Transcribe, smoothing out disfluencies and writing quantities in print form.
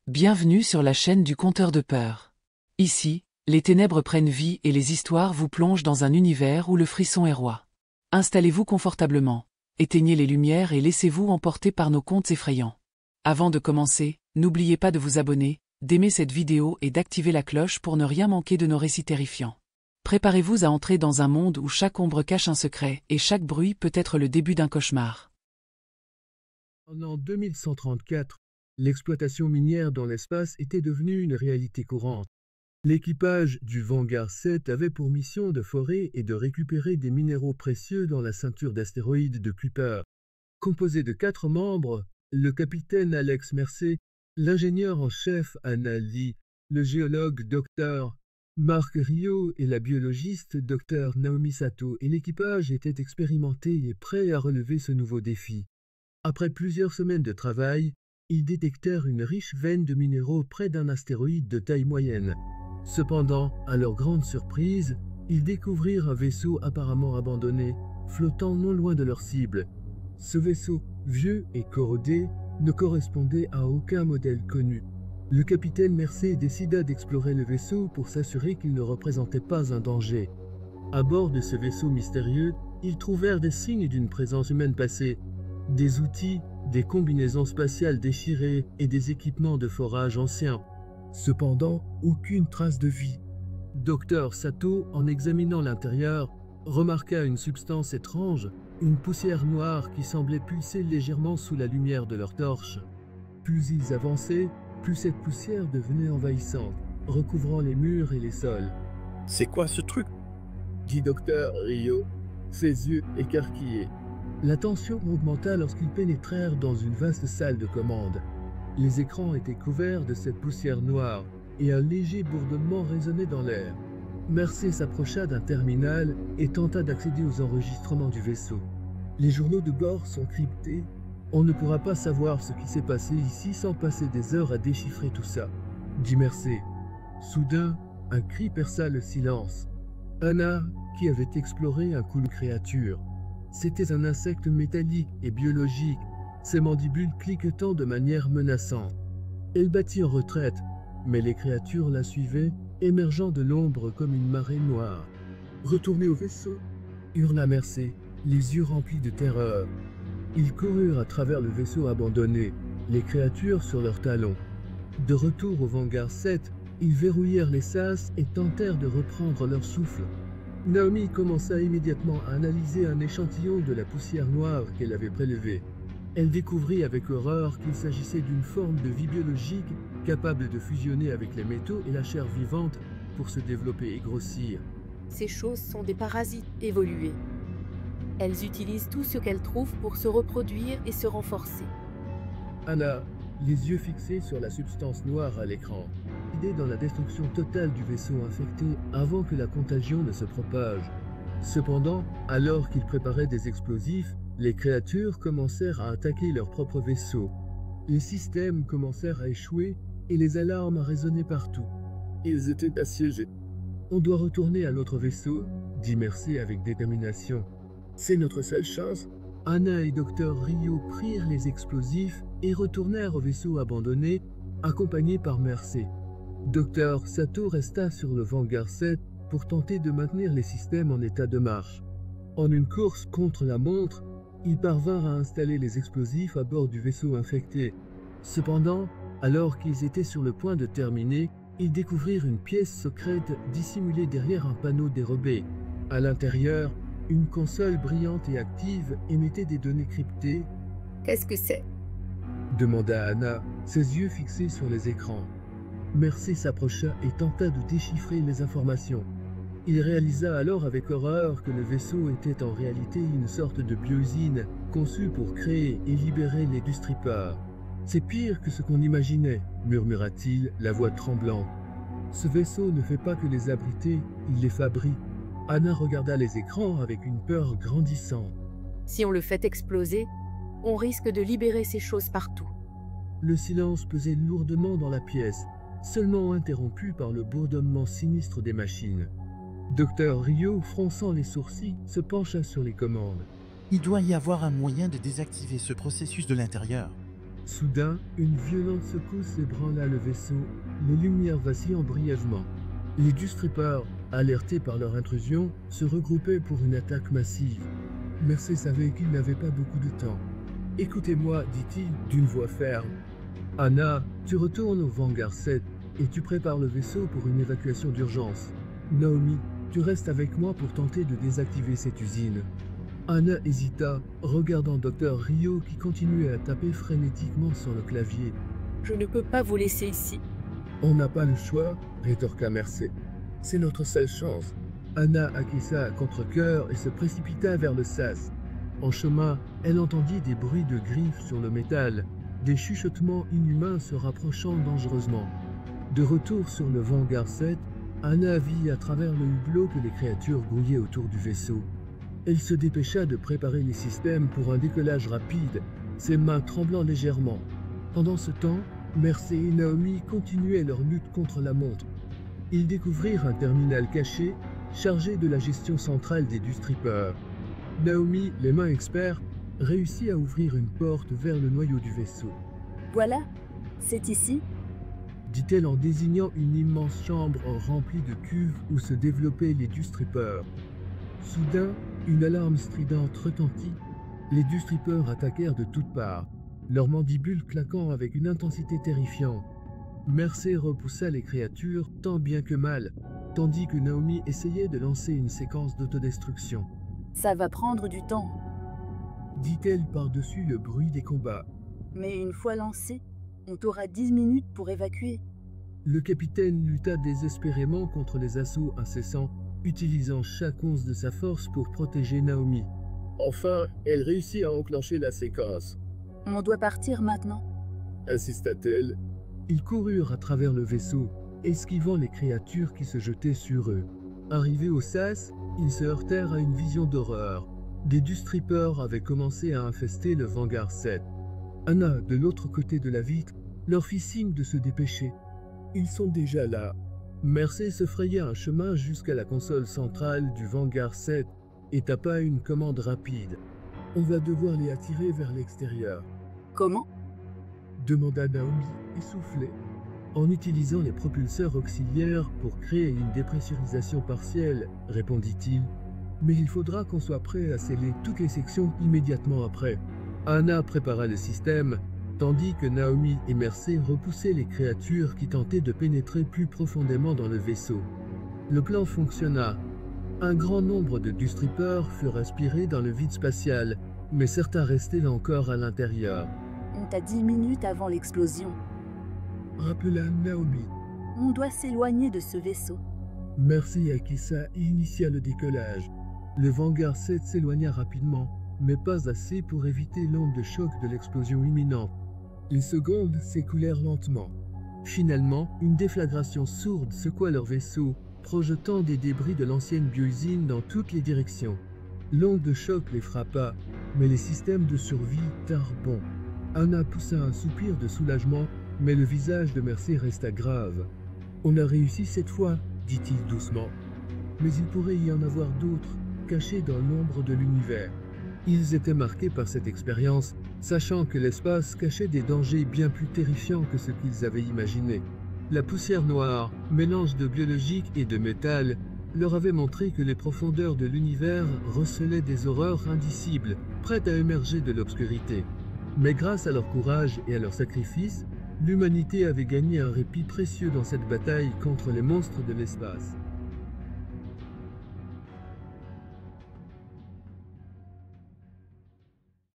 Bienvenue sur la chaîne du conteur de peur. Ici, les ténèbres prennent vie et les histoires vous plongent dans un univers où le frisson est roi. Installez-vous confortablement, éteignez les lumières et laissez-vous emporter par nos contes effrayants. Avant de commencer, n'oubliez pas de vous abonner, d'aimer cette vidéo et d'activer la cloche pour ne rien manquer de nos récits terrifiants. Préparez-vous à entrer dans un monde où chaque ombre cache un secret et chaque bruit peut être le début d'un cauchemar. En l'an 2134, l'exploitation minière dans l'espace était devenue une réalité courante. L'équipage du Vanguard 7 avait pour mission de forer et de récupérer des minéraux précieux dans la ceinture d'astéroïdes de Kuiper. Composé de 4 membres, le capitaine Alex Mercer, l'ingénieur en chef Anna Lee, le géologue Dr. Mark Rio et la biologiste Dr. Naomi Sato et l'équipage étaient expérimentés et prêts à relever ce nouveau défi. Après plusieurs semaines de travail, ils détectèrent une riche veine de minéraux près d'un astéroïde de taille moyenne. Cependant, à leur grande surprise, ils découvrirent un vaisseau apparemment abandonné, flottant non loin de leur cible. Ce vaisseau, vieux et corrodé, ne correspondait à aucun modèle connu. Le capitaine Mercer décida d'explorer le vaisseau pour s'assurer qu'il ne représentait pas un danger. À bord de ce vaisseau mystérieux, ils trouvèrent des signes d'une présence humaine passée, des outils, des combinaisons spatiales déchirées et des équipements de forage anciens. Cependant, aucune trace de vie. Dr Sato, en examinant l'intérieur, remarqua une substance étrange, une poussière noire qui semblait pulser légèrement sous la lumière de leur torche. Plus ils avançaient, plus cette poussière devenait envahissante, recouvrant les murs et les sols. « C'est quoi ce truc ?» dit Dr Rio, ses yeux écarquillés. La tension augmenta lorsqu'ils pénétrèrent dans une vaste salle de commande. Les écrans étaient couverts de cette poussière noire et un léger bourdonnement résonnait dans l'air. Mercer s'approcha d'un terminal et tenta d'accéder aux enregistrements du vaisseau. Les journaux de bord sont cryptés. On ne pourra pas savoir ce qui s'est passé ici sans passer des heures à déchiffrer tout ça, dit Mercer. Soudain, un cri perça le silence. Anna, qui avait exploré un coup de créature. C'était un insecte métallique et biologique, ses mandibules cliquetant de manière menaçante. Elle battit en retraite, mais les créatures la suivaient, émergeant de l'ombre comme une marée noire. « Retournez au vaisseau !» hurla Mercer, les yeux remplis de terreur. Ils coururent à travers le vaisseau abandonné, les créatures sur leurs talons. De retour au Vanguard 7, ils verrouillèrent les sas et tentèrent de reprendre leur souffle. Naomi commença immédiatement à analyser un échantillon de la poussière noire qu'elle avait prélevé. Elle découvrit avec horreur qu'il s'agissait d'une forme de vie biologique capable de fusionner avec les métaux et la chair vivante pour se développer et grossir. Ces choses sont des parasites évolués. Elles utilisent tout ce qu'elles trouvent pour se reproduire et se renforcer. Anna, les yeux fixés sur la substance noire à l'écran, idée dans la destruction totale du vaisseau infecté avant que la contagion ne se propage. Cependant, alors qu'ils préparaient des explosifs, les créatures commencèrent à attaquer leur propre vaisseau. Les systèmes commencèrent à échouer et les alarmes résonnaient partout. Ils étaient assiégés. « On doit retourner à l'autre vaisseau », dit Mercer avec détermination. « C'est notre seule chance ». Anna et Dr Rio prirent les explosifs et retournèrent au vaisseau abandonné, accompagnés par Mercer. Dr Sato resta sur le Vanguard 7 pour tenter de maintenir les systèmes en état de marche. En une course contre la montre, ils parvinrent à installer les explosifs à bord du vaisseau infecté. Cependant, alors qu'ils étaient sur le point de terminer, ils découvrirent une pièce secrète dissimulée derrière un panneau dérobé. À l'intérieur, une console brillante et active émettait des données cryptées. « Qu'est-ce que c'est ?» demanda Anna, ses yeux fixés sur les écrans. Mercer s'approcha et tenta de déchiffrer les informations. Il réalisa alors avec horreur que le vaisseau était en réalité une sorte de bio-usine conçue pour créer et libérer les Dustrippars. « C'est pire que ce qu'on imaginait », murmura-t-il, la voix tremblante. « Ce vaisseau ne fait pas que les abriter, il les fabrique. » Anna regarda les écrans avec une peur grandissante. « Si on le fait exploser, on risque de libérer ces choses partout. » Le silence pesait lourdement dans la pièce, seulement interrompu par le bourdonnement sinistre des machines. Dr Rio, fronçant les sourcils, se pencha sur les commandes. Il doit y avoir un moyen de désactiver ce processus de l'intérieur. Soudain, une violente secousse ébranla le vaisseau, les lumières vacillant brièvement. Les Deathstrippers, alertés par leur intrusion, se regroupaient pour une attaque massive. Mercer savait qu'il n'avait pas beaucoup de temps. « Écoutez-moi, dit-il d'une voix ferme. Anna, tu retournes au Vanguard 7 et tu prépares le vaisseau pour une évacuation d'urgence. Naomi, tu restes avec moi pour tenter de désactiver cette usine. » Anna hésita, regardant Dr. Rio qui continuait à taper frénétiquement sur le clavier. « Je ne peux pas vous laisser ici. » « On n'a pas le choix, rétorqua Mercer. C'est notre seule chance. » Anna acquiesça à contre-cœur et se précipita vers le sas. En chemin, elle entendit des bruits de griffes sur le métal, des chuchotements inhumains se rapprochant dangereusement. De retour sur le Vanguard 7, Anna vit à travers le hublot que les créatures grouillaient autour du vaisseau. Elle se dépêcha de préparer les systèmes pour un décollage rapide, ses mains tremblant légèrement. Pendant ce temps, Mercer et Naomi continuaient leur lutte contre la montre. Ils découvrirent un terminal caché, chargé de la gestion centrale des Deathstrippers. Naomi, les mains experts, réussit à ouvrir une porte vers le noyau du vaisseau. « Voilà, c'est ici ?» dit-elle en désignant une immense chambre remplie de cuves où se développaient les Deathstrippers. Soudain, une alarme stridente retentit. Les Deathstrippers attaquèrent de toutes parts, leurs mandibules claquant avec une intensité terrifiante. Mercer repoussa les créatures tant bien que mal, tandis que Naomi essayait de lancer une séquence d'autodestruction. « Ça va prendre du temps, » dit-elle par-dessus le bruit des combats. « mais une fois lancé, on t'aura 10 minutes pour évacuer. » Le capitaine lutta désespérément contre les assauts incessants, utilisant chaque once de sa force pour protéger Naomi. Enfin, elle réussit à enclencher la séquence. « On doit partir maintenant. » insista-t-elle. Ils coururent à travers le vaisseau, esquivant les créatures qui se jetaient sur eux. Arrivés au sas, ils se heurtèrent à une vision d'horreur. Des Deathstrippers avaient commencé à infester le Vanguard 7. Anna, de l'autre côté de la vitre, leur fit signe de se dépêcher. Ils sont déjà là. Mercer se fraya un chemin jusqu'à la console centrale du Vanguard 7 et tapa une commande rapide. « On va devoir les attirer vers l'extérieur. » « Comment ?» demanda Naomi, essoufflée. « En utilisant les propulseurs auxiliaires pour créer une dépressurisation partielle, répondit-il. Mais il faudra qu'on soit prêt à sceller toutes les sections immédiatement après. » Anna prépara le système, tandis que Naomi et Mercer repoussaient les créatures qui tentaient de pénétrer plus profondément dans le vaisseau. Le plan fonctionna. Un grand nombre de Deathstrippers furent aspirés dans le vide spatial, mais certains restaient là encore à l'intérieur. « On t'a 10 minutes avant l'explosion. » rappela Naomi. « On doit s'éloigner de ce vaisseau. » Mercer acquiesça et initia le décollage. Le Vanguard 7 s'éloigna rapidement, mais pas assez pour éviter l'onde de choc de l'explosion imminente. Les secondes s'écoulèrent lentement. Finalement, une déflagration sourde secoua leur vaisseau, projetant des débris de l'ancienne bio-usine dans toutes les directions. L'onde de choc les frappa, mais les systèmes de survie tinrent bon. Anna poussa un soupir de soulagement, mais le visage de Mercer resta grave. « On a réussi cette fois, » dit-il doucement. « Mais il pourrait y en avoir d'autres, cachés dans l'ombre de l'univers. » Ils étaient marqués par cette expérience, sachant que l'espace cachait des dangers bien plus terrifiants que ce qu'ils avaient imaginé. La poussière noire, mélange de biologique et de métal, leur avait montré que les profondeurs de l'univers recelaient des horreurs indicibles, prêtes à émerger de l'obscurité. Mais grâce à leur courage et à leur sacrifice, l'humanité avait gagné un répit précieux dans cette bataille contre les monstres de l'espace.